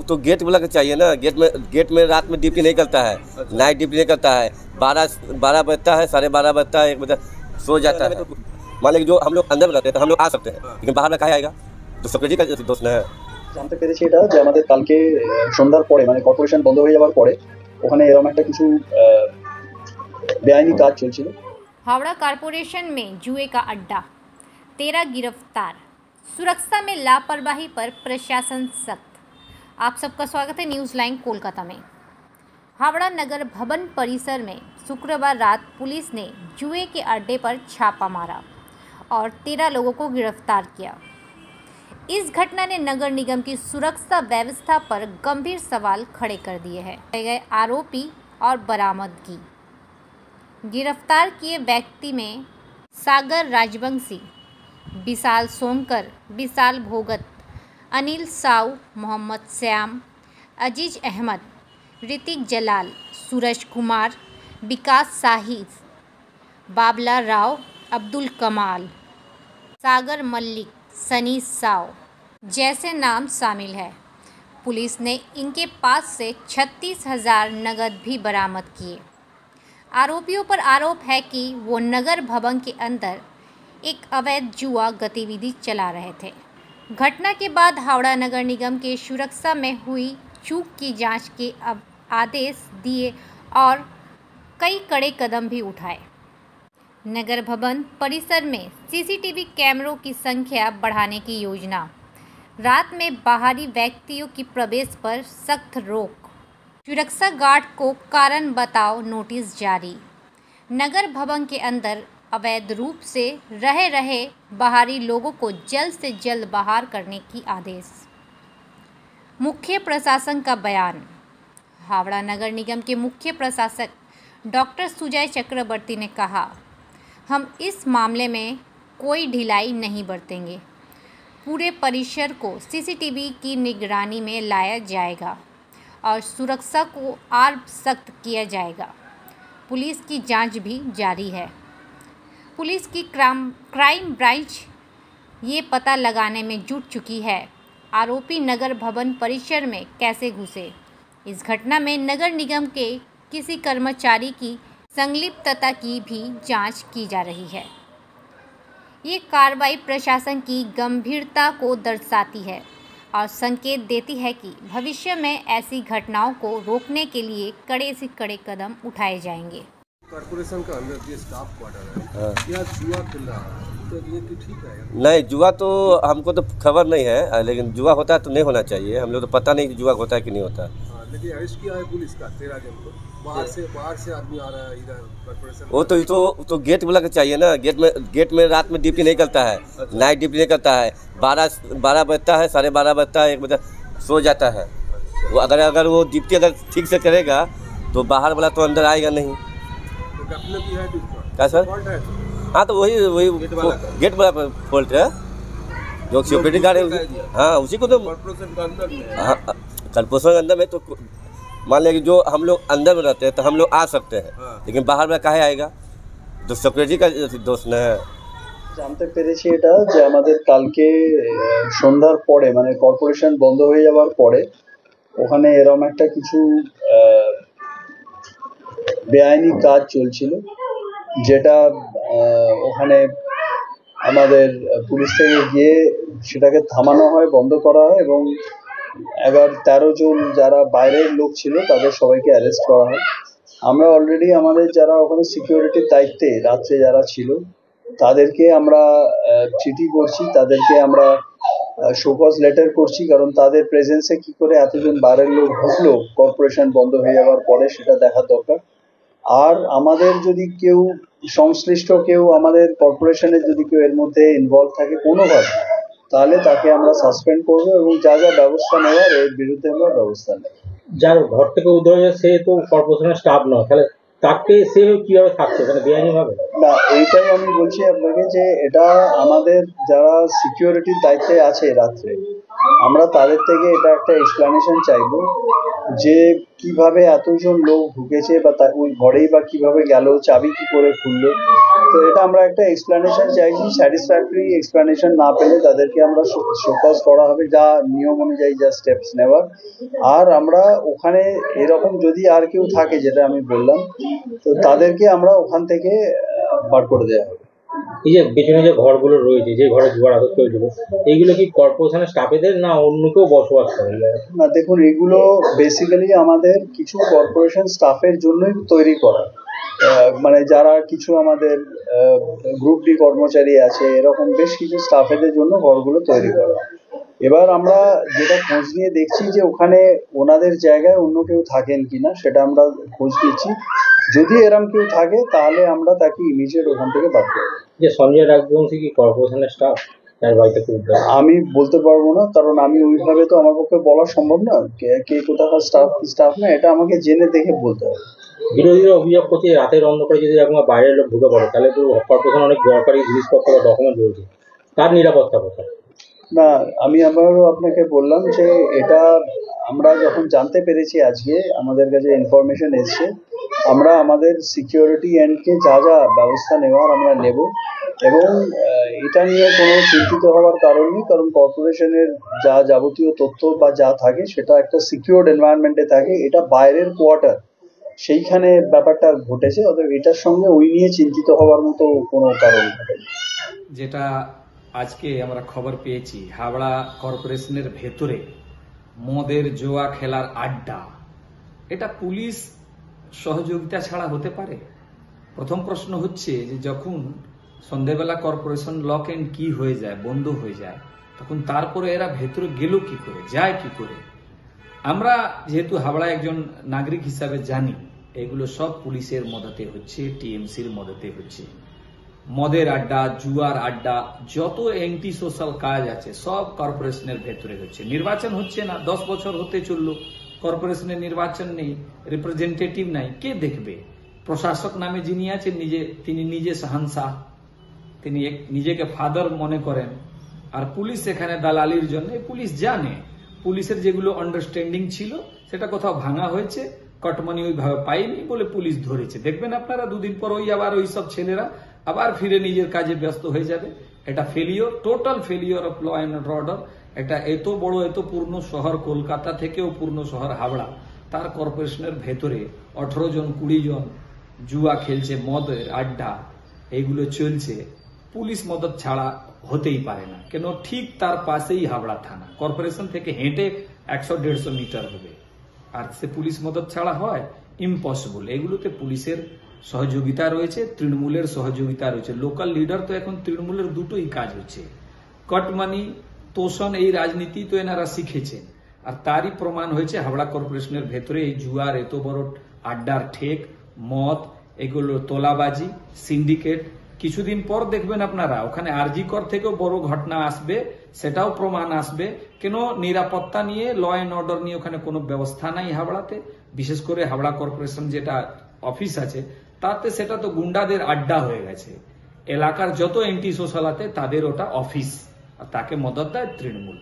तो गेट वाला के चाहिए ना। गेट में रात में ड्यूटी नहीं करता है। अच्छा। नाइट ड्यूटी नहीं करता है। 12 बजता है, 12:30 बजता है, 1 बजे सो जाता है। मान लीजिए जो हम लोग अंदर में रहते हैं तो हम लोग आ सकते हैं, लेकिन बाहर में कहाँ आएगा? तो सिक्योरिटी का दोष है। জানতে পেরেছি এটা যে আমাদের কালকে সন্ধ্যার পরে মানে কর্পোরেশন বন্ধ হয়ে যাওয়ার পরে ওখানে এরকম একটা কিছু বেআইনি কাজ চলছিল। हावड़ा कॉरपोरेशन में जुए का अड्डा, 13 गिरफ्तार, सुरक्षा में लापरवाही पर प्रशासन सख्त। आप सबका स्वागत है न्यूज़ लाइन कोलकाता में। हावड़ा नगर भवन परिसर में शुक्रवार रात पुलिस ने जुए के अड्डे पर छापा मारा और 13 लोगों को गिरफ्तार किया। इस घटना ने नगर निगम की सुरक्षा व्यवस्था पर गंभीर सवाल खड़े कर दिए हैं। गए आरोपी और बरामदगी। गिरफ्तार किए व्यक्ति में सागर राजवंशी, विशाल सोमकर, विशाल भोगत, अनिल साउ, मोहम्मद श्याम, अजीज अहमद, ऋतिक जलाल, सूरज कुमार, विकास साहिब, बाबला राव, अब्दुल कमाल, सागर मल्लिक, सनी साव जैसे नाम शामिल है। पुलिस ने इनके पास से 36,000 नगद भी बरामद किए। आरोपियों पर आरोप है कि वो नगर भवन के अंदर एक अवैध जुआ गतिविधि चला रहे थे। घटना के बाद हावड़ा नगर निगम के सुरक्षा में हुई चूक की जांच के अब आदेश दिए और कई कड़े कदम भी उठाए। नगर भवन परिसर में सीसीटीवी कैमरों की संख्या बढ़ाने की योजना। रात में बाहरी व्यक्तियों की प्रवेश पर सख्त रोक। सुरक्षा गार्ड को कारण बताओ नोटिस जारी। नगर भवन के अंदर अवैध रूप से रहे बाहरी लोगों को जल्द से जल्द बाहर करने की आदेश। मुख्य प्रशासन का बयान। हावड़ा नगर निगम के मुख्य प्रशासक डॉक्टर सुजय चक्रवर्ती ने कहा, हम इस मामले में कोई ढिलाई नहीं बरतेंगे। पूरे परिसर को सीसीटीवी की निगरानी में लाया जाएगा और सुरक्षा को और सख्त किया जाएगा। पुलिस की जांच भी जारी है। पुलिस की क्राइम ब्रांच ये पता लगाने में जुट चुकी है आरोपी नगर भवन परिसर में कैसे घुसे। इस घटना में नगर निगम के किसी कर्मचारी की संलिप्तता की भी जांच की जा रही है। ये कार्रवाई प्रशासन की गंभीरता को दर्शाती है और संकेत देती है कि भविष्य में ऐसी घटनाओं को रोकने के लिए कड़े से कड़े कदम उठाए जाएंगे। कॉर्पोरेशन का अंदर ये स्टाफ क्वार्टर है, यहाँ जुआ खेल रहा है, तो ये ठीक है? नहीं, जुआ तो हमको तो खबर नहीं है, लेकिन जुआ होता है तो नहीं होना चाहिए। हम लोग तो पता नहीं कि जुआ होता है कि नहीं होता है। लेकिन अरेस्ट किया है पुलिस का 13 जन को। बाहर से आदमी आ रहा है इधर कॉर्पोरेशन। वो तो गेट वाला के चाहिए ना। गेट में रात में ड्यूटी नहीं करता है। अच्छा। नाइट ड्यूटी नहीं करता है। 12 बजता है, 12:30 बजता है, 1 बजे सो जाता है। अच्छा। वो अगर वो ड्यूटी अगर ठीक से करेगा तो बाहर वाला तो अंदर आएगा नहीं। क्या सर? हाँ, तो वही गेट वाला फॉल्ट है जो सिक्योरिटी गार्ड है। हाँ, उसी को तो कॉर्पोरेशन के अंदर में। हाँ, कॉर्पोरेशन के अंदर में तो मान लिया कि जो हम लोग अंदर में रहते हैं तो हम लोग आ सकते हैं। हाँ। लेकिन बाहर में कहाँ आएगा? तो सिक्योरिटी का दोष है। জানতে পেরেছি এটা যে আমাদের কালকে সন্ধ্যার পরে মানে কর্পোরেশন বন্ধ হয়ে যাওয়ার পরে ওখানে এরকম একটা কিছু বেআইনি কাজ চলছিল, যেটা ওখানে আমাদের পুলিশ থেকে গিয়ে সেটাকে থামানো হয়, বন্ধ করা হয় এবং 13 জন যারা বাইরের লোক ছিল তাদের সবাইকে অ্যারেস্ট করা হয়। আমরা অলরেডি আমাদের যারা ওখানে সিকিউরিটির দায়িত্বে রাত্রে যারা ছিল তাদেরকে আমরা চিঠি করছি, তাদেরকে আমরা শোকজ লেটার করছি, কারণ তাদের প্রেজেন্সে কি করে এতজন বাইরের লোক ঢুকলো কর্পোরেশন বন্ধ হয়ে যাওয়ার পরে সেটা দেখার দরকার। আর আমাদের যদি কেউ সংশ্লিষ্ট কেউ আমাদের কর্পোরেশনের যদি কেউ এর মধ্যে ইনভলভ থাকে কোনোভাবে, তাহলে তাকে আমরা সাসপেন্ড করবো এবং যা যা ব্যবস্থা নেওয়ার এর বিরুদ্ধে আমরা ব্যবস্থা নেব। যার ঘর থেকে উদ্ধার হয়েছে সে তো কর্পোরেশনের স্টাফ নয়, তাহলে তাকে সে কিভাবে থাকছে মানে বেআইনি ভাবে? না, এইটাই আমি বলছি আপনাকে যে এটা আমাদের যারা সিকিউরিটির দায়িত্বে আছে রাত্রে আমরা তাদের থেকে এটা একটা এক্সপ্লানেশন চাইবো যে কিভাবে এতজন লোক ঢুকেছে বা ওই ঘরেই বা কিভাবে গেল, চাবি কি করে খুললো। তো এটা আমরা একটা এক্সপ্লানেশন চাইছি, স্যাটিসফ্যাক্টরি এক্সপ্লানেশন না পেলে তাদেরকে আমরা শোকজ করা হবে, যা নিয়ম অনুযায়ী যা স্টেপস নেওয়ার। আর আমরা ওখানে এরকম যদি আর কেউ থাকে, যেটা আমি বললাম, তো তাদেরকে আমরা ওখান থেকে বার করে দেওয়া হবে। এই যে পেছনে যে ঘরগুলো রয়েছে, যে ঘরে জুয়ার আসর চলছিল, এইগুলো কি কর্পোরেশনের স্টাফেদের না অন্য কেউ বসবাস করে? না, দেখুন, এগুলো বেসিক্যালি আমাদের কিছু কর্পোরেশন স্টাফের জন্যই তৈরি করা। মানে যারা কিছু আমাদের গ্রুপ ডি কর্মচারী আছে, এরকম বেশ কিছু স্টাফেদের জন্য ঘরগুলো তৈরি করা। এবার আমরা যেটা খোঁজ নিয়ে দেখছি যে ওখানে ওনাদের জায়গায় অন্য কেউ থাকেন কিনা, সেটা আমরা খোঁজ নিচ্ছি। যদি এরম কেউ থাকে তাহলে আমরা তাকে ইমিডিয়েট ওখান থেকে বাদ করব। যে সঞ্জয় রাজবংশী কি কর্পোরেশনের স্টাফ? তার বাড়িতে খুব আমি বলতে পারবো না, কারণ আমি ওইভাবে তো আমার পক্ষে বলা সম্ভব না কে কোথাকার স্টাফ কি স্টাফ না, এটা আমাকে জেনে দেখে বলতে হবে। বিরোধীরা অভিযোগ করছে রাতের অন্ধকারে যদি এরকম বাইরের লোক ঢুকে পড়ে, তাহলে তো কর্পোরেশন অনেক দরকারি জিনিসপত্র বা ডকুমেন্ট রয়েছে, তার নিরাপত্তা কোথায়? না, আমি আবারও আপনাকে বললাম যে এটা আমরা যখন জানতে পেরেছি, আজকে আমাদের কাছে ইনফরমেশন এসছে, আমরা আমাদের সিকিউরিটি এন্ডকে যা যা ব্যবস্থা নেওয়ার আমরা নেব। এবং এটা নিয়ে কোনো চিন্তিত হওয়ার কারণ নেই, কারণ কর্পোরেশনের যা যাবতীয় তথ্য বা যা থাকে সেটা একটা সিকিউরড এনভায়রনমেন্টে থাকে। এটা বাইরের কোয়ার্টার, সেইখানে ব্যাপারটা ঘটেছে, অতএব এটার সঙ্গে ওই নিয়ে চিন্তিত হওয়ার মতো কোনো কারণ নেই। যেটা আজকে আমরা খবর পেয়েছি, হাওড়া কর্পোরেশনের ভেতরে মদের জুয়া খেলার আড্ডা, এটা পুলিশ সহযোগিতা ছাড়া হতে পারে? প্রথম প্রশ্ন হচ্ছে যে যখন সন্ধ্যেবেলা কর্পোরেশন লক এন্ড কি হয়ে যায়, বন্ধ হয়ে যায়, তখন তারপরে এরা ভেতরে গেল কি করে, যায় কি করে? আমরা যেহেতু হাওড়া একজন নাগরিক হিসাবে জানি, এগুলো সব পুলিশের মদতে হচ্ছে, টিএমসির মদতে হচ্ছে। মদের আড্ডা, জুয়ার আড্ডা, যত অ্যান্টি সোশ্যাল কাজ আছে সব কর্পোরেশনের ভেতরে হচ্ছে। নির্বাচন হচ্ছে না, 10 বছর হতে চললো, কর্পোরেশনের নির্বাচন নেই, রিপ্রেজেন্টেটিভ নাই, কে দেখবে? প্রশাসক নামে যিনি আছেন তিনি নিজে শাহানশাহ, তিনি নিজেকে ফাদার মনে করেন। আর পুলিশ এখানে দালালির জন্য, পুলিশ জানে পুলিশের যেগুলো আন্ডারস্ট্যান্ডিং ছিল সেটা কোথাও ভাঙা হয়েছে, কটমানি ওইভাবে পাইনি বলে পুলিশ ধরেছে। দেখবেন আপনারা দুদিন পর আবার ওই সব ছেলেরা আবার ফিরে নিজের কাজে ব্যস্ত হয়ে যাবে। এটা failure, total failure of law and order. এটা এত বড়, এত পূর্ণ শহর কলকাতা থেকেও পূর্ণ শহর হাওড়া, তার কর্পোরেশনের ভেতরে 18 জন 20 জন জুয়া খেলছে, মদের আড্ডা এইগুলো চলছে, পুলিশ মদত ছাড়া হতেই পারে না। কেন, ঠিক তার পাশেই হাওড়া থানা, কর্পোরেশন থেকে হেঁটে 100-150 মিটার হবে, আর সে পুলিশ মদত ছাড়া হয়? ইম্পসিবল। এগুলোতে পুলিশের সহযোগিতা রয়েছে, তৃণমূলের সহযোগিতা রয়েছে। লোকাল লিডার তো এখন তৃণমূলের দুটোই কাজ হচ্ছে, কটমানি, তোষণ, এই রাজনীতি তো এনারা শিখেছেন। আর তারই প্রমাণ হয়েছে হাওড়া কর্পোরেশনের ভেতরে এই জুয়ার এত বড় আড্ডার ঠেক, মদ, এগুলো তোলাবাজি, সিন্ডিকেট। কিছুদিন পর দেখবেন আপনারা ওখানে আরজি কর থেকেও বড় ঘটনা আসবে, সেটাও প্রমাণ আসবে। কেন, নিরাপত্তা নিয়ে, ল অ্যান্ড অর্ডার নিয়ে ওখানে কোনো ব্যবস্থা নাই হাওড়াতে। বিশেষ করে হাওড়া কর্পোরেশন যেটা অফিস আছে, তাতে সেটা তো গুন্ডাদের আড্ডা হয়ে গেছে। এলাকার যত অ্যান্টি সোশ্যাল আছে তাদের ওটা অফিস, আর তাকে মদত দেয় তৃণমূল।